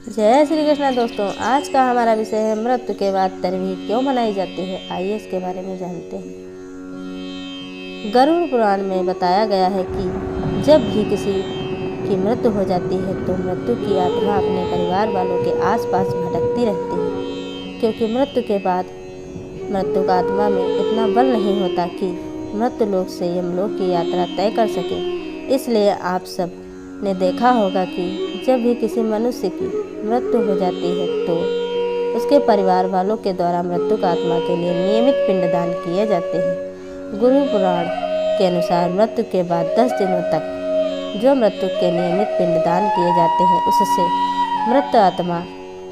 जय श्री कृष्ण दोस्तों, आज का हमारा विषय है मृत्यु के बाद तरवी क्यों मनाई जाती है। आइए इसके बारे में जानते हैं। गरुड़ पुराण में बताया गया है कि जब भी किसी की मृत्यु हो जाती है तो मृत्यु की आत्मा अपने परिवार वालों के आसपास भटकती रहती है, क्योंकि मृत्यु के बाद मृत्यु का आत्मा में इतना बल नहीं होता कि मृत्यु लोक से यमलोक की यात्रा तय कर सके। इसलिए आप सब ने देखा होगा कि जब भी किसी मनुष्य की मृत्यु हो जाती है तो उसके परिवार वालों के द्वारा मृत्यु का आत्मा के लिए नियमित पिंडदान किए जाते हैं। गुरु पुराण के अनुसार मृत्यु के बाद 10 दिनों तक जो मृत्यु के नियमित पिंडदान किए जाते हैं उससे मृत आत्मा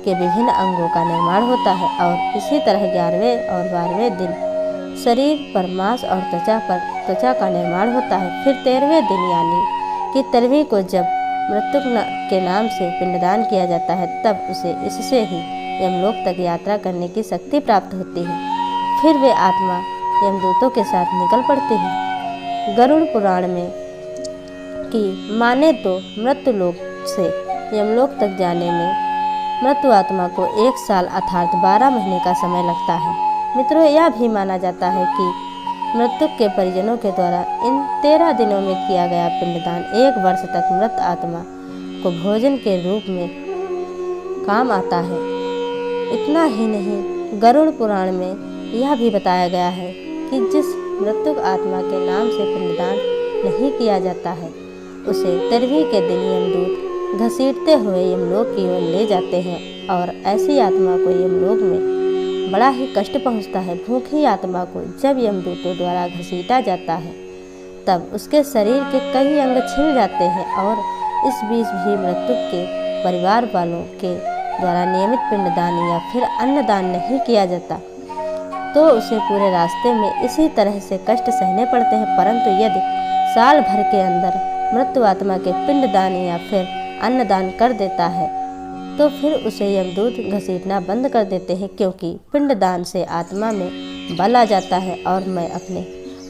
के विभिन्न अंगों का निर्माण होता है और इसी तरह 11वें और 12वें दिन शरीर पर मांस और त्वचा का निर्माण होता है। फिर 13वें दिन यानी कि तरवी को जब मृत्यु के नाम से पिंडदान किया जाता है तब उसे इससे ही यमलोक तक यात्रा करने की शक्ति प्राप्त होती है। फिर वे आत्मा यमदूतों के साथ निकल पड़ती है। गरुड़ पुराण में कि माने तो मृत्यु लोक से यमलोक तक जाने में मृत्यु आत्मा को 1 साल अर्थात 12 महीने का समय लगता है। मित्रों, यह भी माना जाता है कि मृत्यु के परिजनों के द्वारा इन 13 दिनों में किया गया पिंडदान 1 वर्ष तक मृत आत्मा को भोजन के रूप में काम आता है। इतना ही नहीं, गरुड़ पुराण में यह भी बताया गया है कि जिस मृत्यु आत्मा के नाम से पिंडदान नहीं किया जाता है उसे तरवी के दिन यमदूत घसीटते हुए यमलोक की ओर ले जाते हैं और ऐसी आत्मा को यमलोक में बड़ा ही कष्ट पहुंचता है। भूखी आत्मा को जब यमदूतों द्वारा घसीटा जाता है तब उसके शरीर के कई अंग छिल जाते हैं और इस बीच भी मृत्यु के परिवार वालों के द्वारा नियमित पिंडदान या फिर अन्नदान नहीं किया जाता तो उसे पूरे रास्ते में इसी तरह से कष्ट सहने पड़ते हैं। परंतु यदि साल भर के अंदर मृत्यु आत्मा के पिंडदान या फिर अन्नदान कर देता है तो फिर उसे यमदूत घसीटना बंद कर देते हैं, क्योंकि पिंडदान से आत्मा में बल आ जाता है और मैं अपने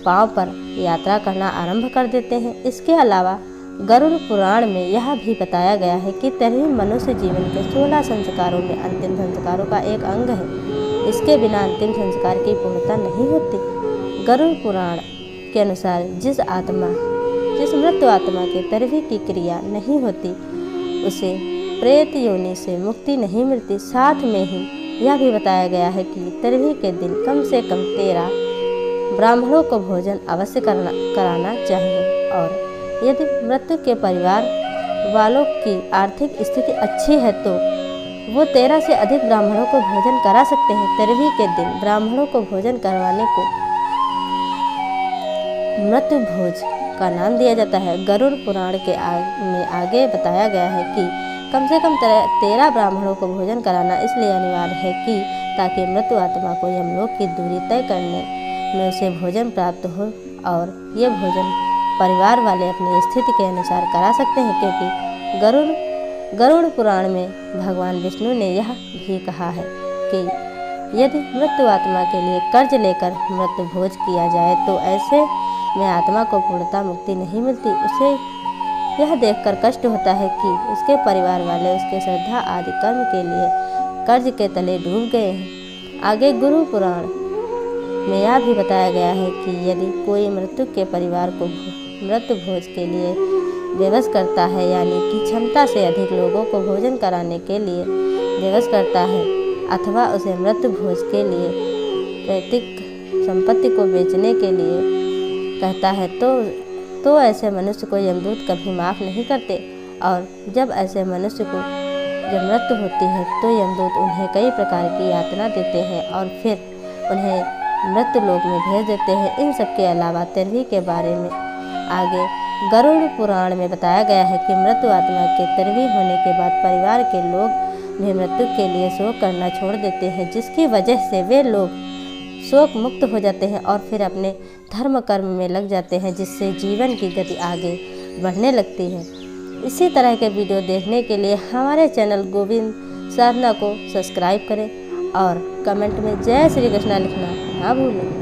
पांव पर यात्रा करना आरंभ कर देते हैं। इसके अलावा गरुड़ पुराण में यह भी बताया गया है कि तरवी मनुष्य जीवन के 16 संस्कारों में अंतिम संस्कारों का एक अंग है। इसके बिना अंतिम संस्कार की पूर्णता नहीं होती। गरुड़ पुराण के अनुसार जिस मृत्यु आत्मा के तरवी की क्रिया नहीं होती उसे प्रेत योनि से मुक्ति नहीं मिलती। साथ में ही यह भी बताया गया है कि तरवी के दिन कम से कम 13 ब्राह्मणों को भोजन अवश्य कराना चाहिए और यदि मृत्यु के परिवार वालों की आर्थिक स्थिति अच्छी है तो वो 13 से अधिक ब्राह्मणों को भोजन करा सकते हैं। तरवी के दिन ब्राह्मणों को भोजन करवाने को मृत्यु भोज का नाम दिया जाता है। गरुड़ पुराण में आगे बताया गया है कि कम से कम 13 ब्राह्मणों को भोजन कराना इसलिए अनिवार्य है कि ताकि मृत्यु आत्मा को यमलोक की दूरी तय करने में उसे भोजन प्राप्त हो और ये भोजन परिवार वाले अपनी स्थिति के अनुसार करा सकते हैं, क्योंकि गरुड़ पुराण में भगवान विष्णु ने यह भी कहा है कि यदि मृत्यु आत्मा के लिए कर्ज लेकर मृत्यु भोज किया जाए तो ऐसे में आत्मा को पूर्णता मुक्ति नहीं मिलती। उसे यह देखकर कष्ट होता है कि उसके परिवार वाले उसके श्रद्धा आदि कर्म के लिए कर्ज के तले डूब गए हैं। आगे गुरु पुराण में यह भी बताया गया है कि यदि कोई मृत्यु के परिवार को मृत्यु भोज के लिए विवश करता है यानी कि क्षमता से अधिक लोगों को भोजन कराने के लिए विवश करता है अथवा उसे मृत्यु भोज के लिए पैतृक संपत्ति को बेचने के लिए कहता है तो ऐसे मनुष्य को यमदूत कभी माफ़ नहीं करते और जब ऐसे मनुष्य को जब मृत्यु होती है तो यमदूत उन्हें कई प्रकार की यातना देते हैं और फिर उन्हें मृत्यु लोक में भेज देते हैं। इन सब के अलावा तरवी के बारे में आगे गरुड़ पुराण में बताया गया है कि मृत्यु आत्मा के तरवी होने के बाद परिवार के लोग भी मृत्यु के लिए शोक करना छोड़ देते हैं, जिसकी वजह से वे लोग शोक मुक्त हो जाते हैं और फिर अपने धर्म कर्म में लग जाते हैं, जिससे जीवन की गति आगे बढ़ने लगती है। इसी तरह के वीडियो देखने के लिए हमारे चैनल गोविंद साधना को सब्सक्राइब करें और कमेंट में जय श्री कृष्णा लिखना ना भूलें।